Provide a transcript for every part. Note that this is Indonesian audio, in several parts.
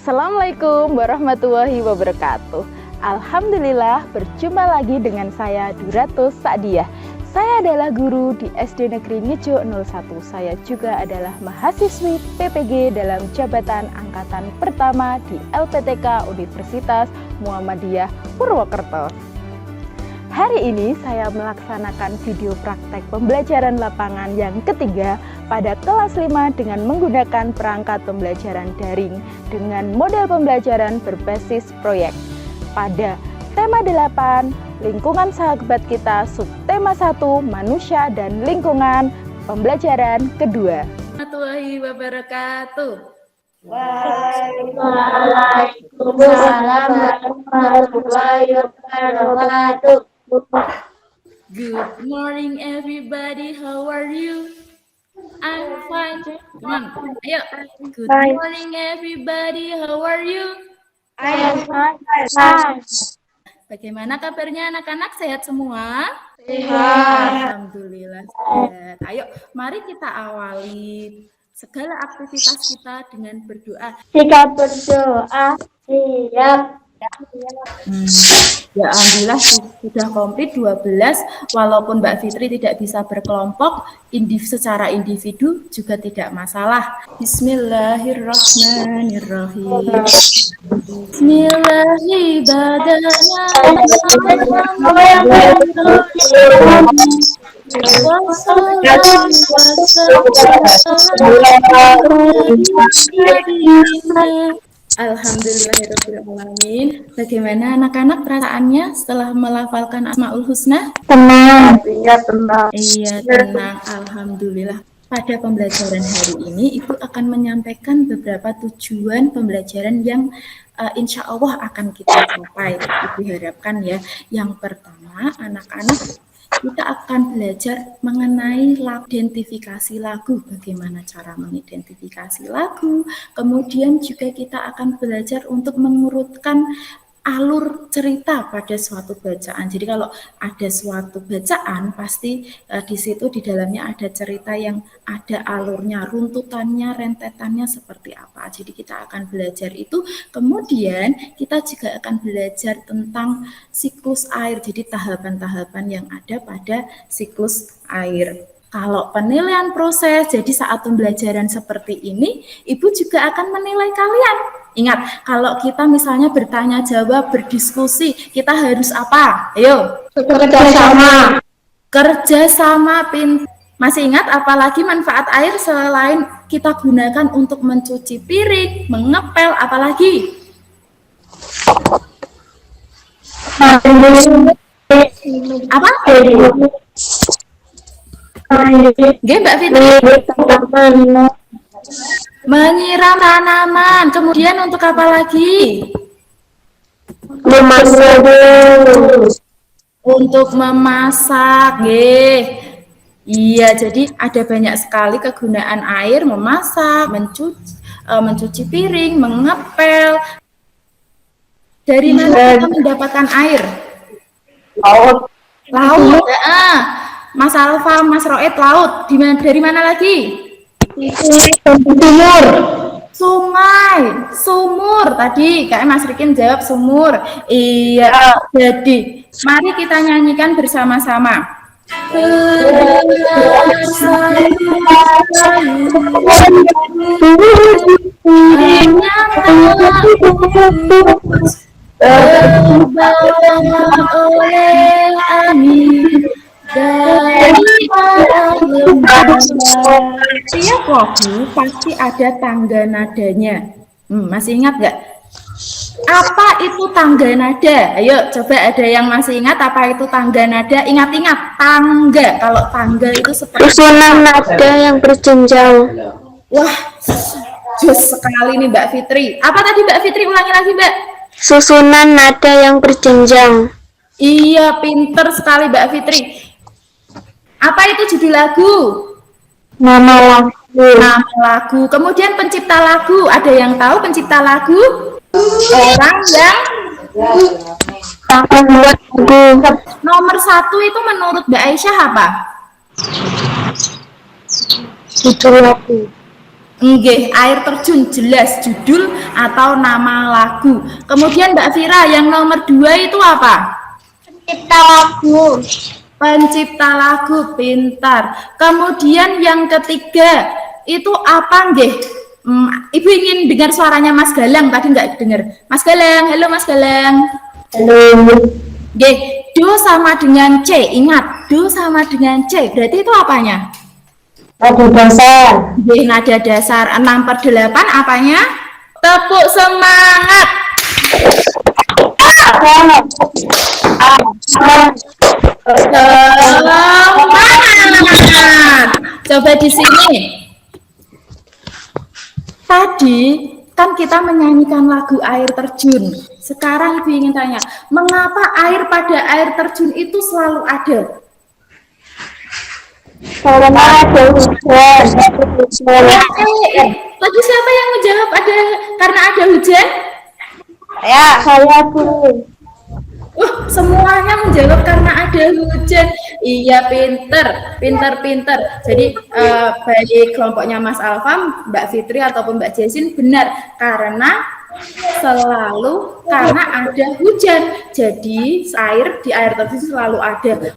Assalamualaikum warahmatullahi wabarakatuh. Alhamdulillah berjumpa lagi dengan saya Duratus Sa'diyah. Saya adalah guru di SD Negeri Ngejo 01. Saya juga adalah mahasiswi PPG dalam jabatan angkatan pertama di LPTK Universitas Muhammadiyah Purwokerto. Hari ini saya melaksanakan video praktek pembelajaran lapangan yang ketiga pada kelas 5 dengan menggunakan perangkat pembelajaran daring dengan model pembelajaran berbasis proyek. Pada tema 8, lingkungan sahabat kita, subtema 1, manusia dan lingkungan, pembelajaran kedua. Warahmatullahi wabarakatuh. Waalaikumsalam warahmatullahi wabarakatuh. Good morning everybody, how are you? I'm fine. Come on, ayo. Good morning everybody, how are you? I am fine. Bagaimana kabarnya anak-anak, sehat semua? Sehat. Alhamdulillah sehat. Ayo, mari kita awali segala aktivitas kita dengan berdoa. Jika berdoa, siap. Ya alhamdulillah sudah komplit 12, walaupun Mbak Fitri tidak bisa berkelompok, secara individu juga tidak masalah. Bismillahirrahmanirrahim. Alhamdulillahirrahmanirrahim. Bagaimana anak-anak perasaannya setelah melafalkan Asmaul Husna? Tenang. Iya, tenang. Alhamdulillah. Pada pembelajaran hari ini, Ibu akan menyampaikan beberapa tujuan pembelajaran yang insya Allah akan kita capai. Ibu harapkan ya. Yang pertama, anak-anak kita akan belajar mengenai identifikasi lagu, bagaimana cara mengidentifikasi lagu. Kemudian juga kita akan belajar untuk mengurutkan alur cerita pada suatu bacaan. Jadi kalau ada suatu bacaan, pasti di situ di dalamnya ada cerita yang ada alurnya, runtutannya, rentetannya seperti apa. Jadi kita akan belajar itu. Kemudian kita juga akan belajar tentang siklus air. Jadi tahapan-tahapan yang ada pada siklus air. Kalau penilaian proses, jadi saat pembelajaran seperti ini, Ibu juga akan menilai kalian. Ingat, kalau kita misalnya bertanya jawab, berdiskusi, kita harus apa? Ayo. Kerjasama. Kerjasama Masih ingat apalagi manfaat air selain kita gunakan untuk mencuci piring, mengepel, apalagi? Apa? Oke, Mbak Fitri. Menyiram tanaman. Kemudian untuk apa lagi? Memasak. Untuk memasak. Iya, jadi ada banyak sekali kegunaan air, memasak, mencuci piring, mengepel. Dari mana kita mendapatkan air? Laut. Mas Alfa, Mas Roed, laut. Dari mana lagi? Sumur. Sungai, sumur. Tadi kayak Mas Rikin jawab sumur. Iya. Jadi, mari kita nyanyikan bersama-sama. Oleh angin dari tiap lagu pasti ada tangga nadanya. Masih ingat nggak? Apa itu tangga nada? Ayo coba ada yang masih ingat apa itu tangga nada? Ingat-ingat tangga. Kalau tangga itu seperti susunan nada yang berjenjang. Wah, jos sekali nih Mbak Fitri. Apa tadi Mbak Fitri? Ulangi lagi Mbak. Susunan nada yang berjenjang. Iya, pinter sekali Mbak Fitri. Apa itu judul lagu? Nama lagu. Nama lagu. Kemudian pencipta lagu. Ada yang tahu pencipta lagu? Orang yang membuat lagu. Nomor 1 itu menurut Mbak Aisyah apa? Judul lagu. Nggih, air terjun jelas judul atau nama lagu. Kemudian Mbak Vira, yang nomor 2 itu apa? Pencipta lagu. Pencipta lagu, pintar. Kemudian yang ketiga itu apa nggih? Ibu ingin dengar suaranya Mas Galang, tadi nggak dengar. Mas Galang, halo Mas Galang. Halo. Nggih, do sama dengan C. Ingat, do sama dengan C. Berarti itu apanya? Nada dasar. Nggih, nada dasar. 6/8 apanya? Tepuk semangat. Semangat. Coba di sini. Tadi kan kita menyanyikan lagu air terjun. Sekarang Ibu ingin tanya, mengapa air pada air terjun itu selalu ada? Karena ada hujan. Tadi siapa yang menjawab ada karena ada hujan? Saya guru. Semuanya menjawab karena ada hujan. Iya, pinter. Jadi baik kelompoknya Mas Alfam, Mbak Fitri ataupun Mbak Jessin benar karena selalu karena ada hujan. Jadi air di air terjun selalu ada.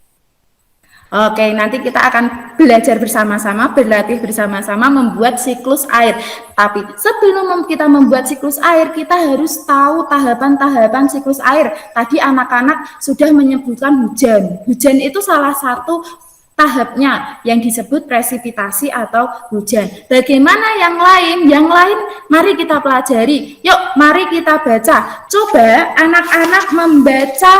Oke, nanti kita akan belajar bersama-sama, berlatih bersama-sama membuat siklus air. Tapi sebelum kita membuat siklus air, kita harus tahu tahapan-tahapan siklus air. Tadi anak-anak sudah menyebutkan hujan. Hujan itu salah satu tahapnya yang disebut presipitasi atau hujan. Bagaimana yang lain? Yang lain mari kita pelajari. Yuk, mari kita baca. Coba anak-anak membaca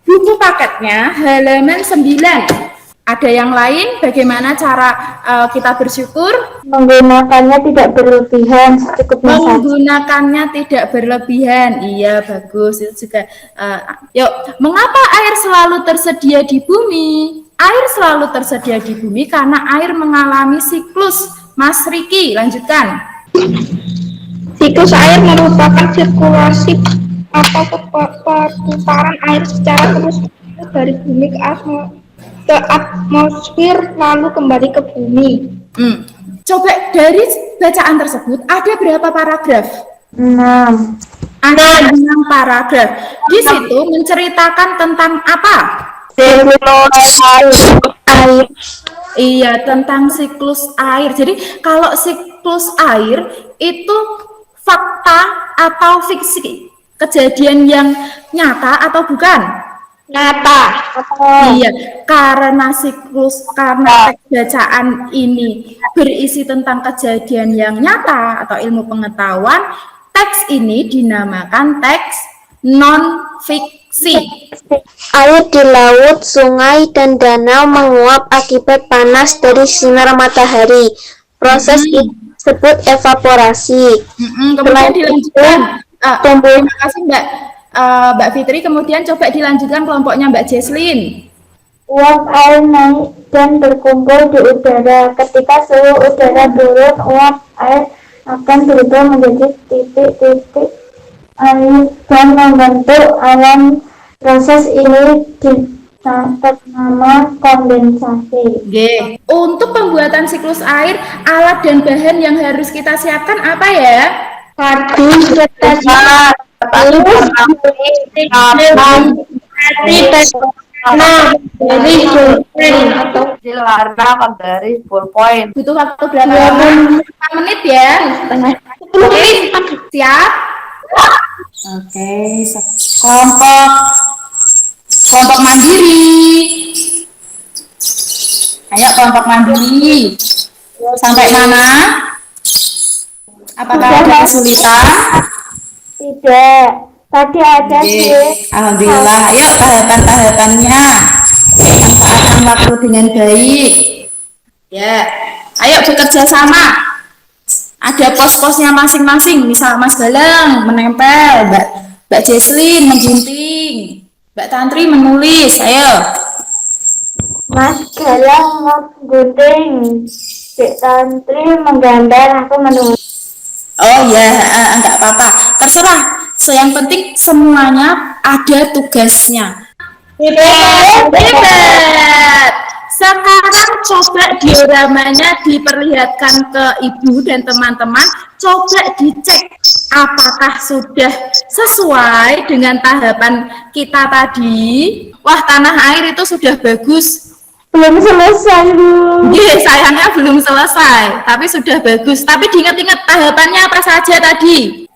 buku paketnya halaman 9. Ada yang lain? Bagaimana cara kita bersyukur? Menggunakannya tidak berlebihan, secukupnya saja. Menggunakannya tidak berlebihan. Iya, bagus. Itu juga. Yuk, mengapa air selalu tersedia di bumi? Air selalu tersedia di bumi karena air mengalami siklus. Mas Riki, lanjutkan. Siklus air merupakan sirkulasi atau perputaran air secara terus dari bumi ke atmosfer lalu kembali ke bumi. Coba dari bacaan tersebut ada berapa paragraf? 6. Ada 6 paragraf. Di situ menceritakan tentang apa? Siklus air. Iya, tentang siklus air. Jadi kalau siklus air itu fakta atau fiksi? Kejadian yang nyata atau bukan? Nyata. Iya, karena teks bacaan ini berisi tentang kejadian yang nyata atau ilmu pengetahuan, teks ini dinamakan teks non-fiksi. Air di laut, sungai, dan danau menguap akibat panas dari sinar matahari. Proses ini disebut evaporasi. Kemudian dilanjutkan. Terima kasih Mbak Fitri, kemudian coba dilanjutkan kelompoknya Mbak Jesslyn. Uap air naik dan berkumpul di udara. Ketika suhu udara turun, uap air akan berubah menjadi titik-titik air dan membentuk awan. Proses ini disebut nama kondensasi. Oke. Untuk pembuatan siklus air, alat dan bahan yang harus kita siapkan apa ya? Kardus, kertas, dari pulpen atau warna dari pulpen. Butuh waktu berapa lama? 5 menit ya? 10 menit. Siap? Oke, kelompok mandiri. Ayo kelompok mandiri. Sampai mana? Apakah ada kesulitan? tidak. Tadi ada sih. Alhamdulillah. Ayo tahapan-tahapannya. Manfaatkan waktu dengan baik. Ya. Ayo bekerja sama. Ada pos-posnya masing-masing. Misal Mas Galang menempel, Mbak Jesslyn menggunting, Mbak Tantri menulis. Ayo. Mas Galang menggunting, Mbak Tantri menggambar, aku menulis. Oh ya, enggak apa-apa. Terserah. Yang penting semuanya ada tugasnya. Hebat. Sekarang coba dioramanya diperlihatkan ke ibu dan teman-teman. Coba dicek apakah sudah sesuai dengan tahapan kita tadi. Wah, tanah air itu sudah bagus. Belum selesai, Bu. Sayangnya belum selesai, tapi sudah bagus. Tapi diingat-ingat tahapannya apa saja tadi?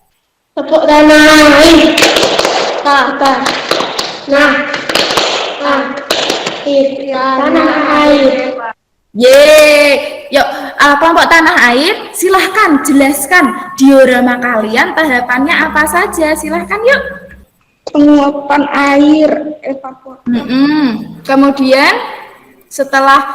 Tepuk tanah air. Tanah air. Yuk, kelompok tanah air, silahkan jelaskan diorama kalian tahapannya apa saja. Silahkan yuk. Penguapan air, evaporasi. Kemudian setelah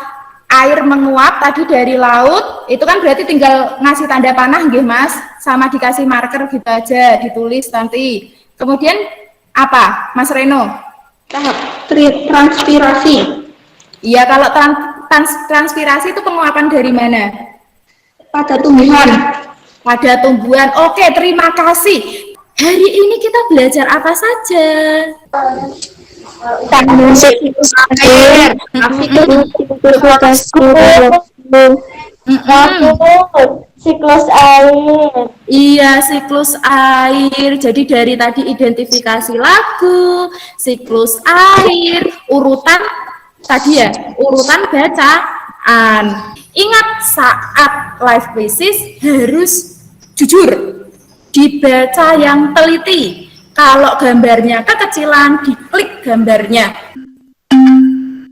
air menguap tadi dari laut, itu kan berarti tinggal ngasih tanda panah nggih Mas, sama dikasih marker gitu aja, ditulis nanti. Kemudian apa, Mas Reno? Tahap transpirasi. Iya, kalau transpirasi itu penguapan dari mana? Pada tumbuhan. Pada tumbuhan. Oke, terima kasih. Hari ini kita belajar apa saja? Siklus air, siklus air. Iya, siklus air. Jadi dari tadi identifikasi lagu, siklus air, urutan tadi ya, urutan bacaan. Ingat saat live quizzes harus jujur, dibaca yang teliti. Kalau gambarnya kekecilan, diklik gambarnya.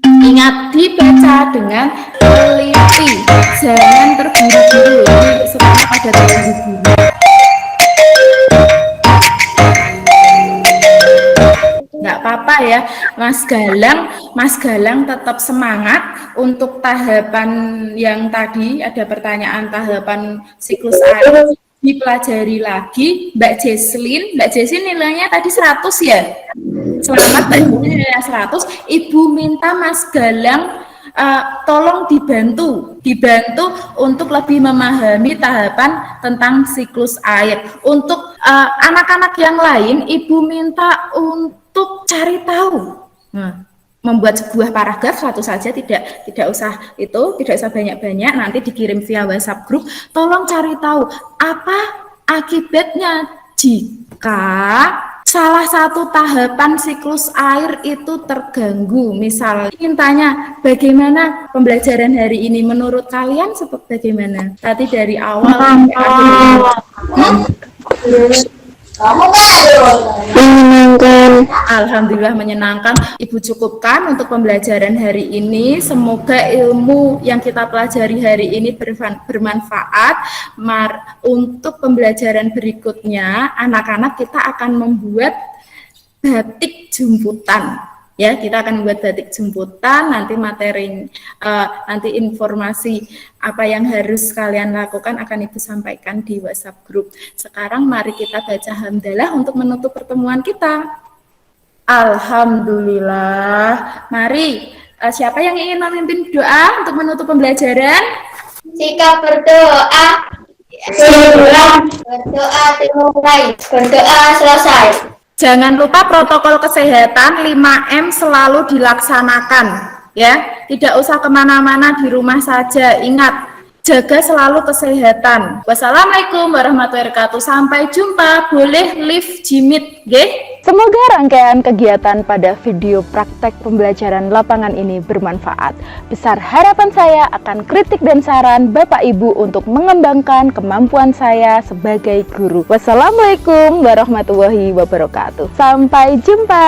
Ingat, dibaca dengan teliti. Jangan terburu-buru. Sekarang pada terburu-buru. Nggak apa-apa ya, Mas Galang tetap semangat untuk tahapan yang tadi ada pertanyaan tahapan siklus air. Dipelajari lagi. Mbak Jesslyn nilainya tadi 100 ya? Selamat Mbak Jesslyn, nilainya 100. Ibu minta Mas Galang tolong dibantu untuk lebih memahami tahapan tentang siklus air. Untuk anak-anak yang lain, Ibu minta untuk cari tahu. Membuat sebuah paragraf satu saja, tidak usah banyak-banyak, nanti dikirim via WhatsApp grup. Tolong cari tahu apa akibatnya jika salah satu tahapan siklus air itu terganggu. Misal ingin tanya, bagaimana pembelajaran hari ini menurut kalian seperti bagaimana? Tadi dari awal Menyenangkan. Alhamdulillah menyenangkan. Ibu cukupkan untuk pembelajaran hari ini. Semoga ilmu yang kita pelajari hari ini bermanfaat. Untuk pembelajaran berikutnya, anak-anak kita akan membuat batik jemputan. Ya, kita akan membuat batik jemputan. Nanti materi, nanti informasi apa yang harus kalian lakukan akan Ibu sampaikan di WhatsApp grup. Sekarang mari kita baca hamdalah untuk menutup pertemuan kita. Alhamdulillah. Mari, siapa yang ingin memimpin doa untuk menutup pembelajaran? Jika berdoa dimulai, berdoa selesai. Jangan lupa protokol kesehatan 5M selalu dilaksanakan, ya. Tidak usah kemana-mana, di rumah saja. Ingat, jaga selalu kesehatan. Wassalamualaikum warahmatullahi wabarakatuh. Sampai jumpa. Boleh live Jimit, nggih? Semoga rangkaian kegiatan pada video praktek pembelajaran lapangan ini bermanfaat. Besar harapan saya akan kritik dan saran Bapak Ibu untuk mengembangkan kemampuan saya sebagai guru. Wassalamualaikum warahmatullahi wabarakatuh. Sampai jumpa.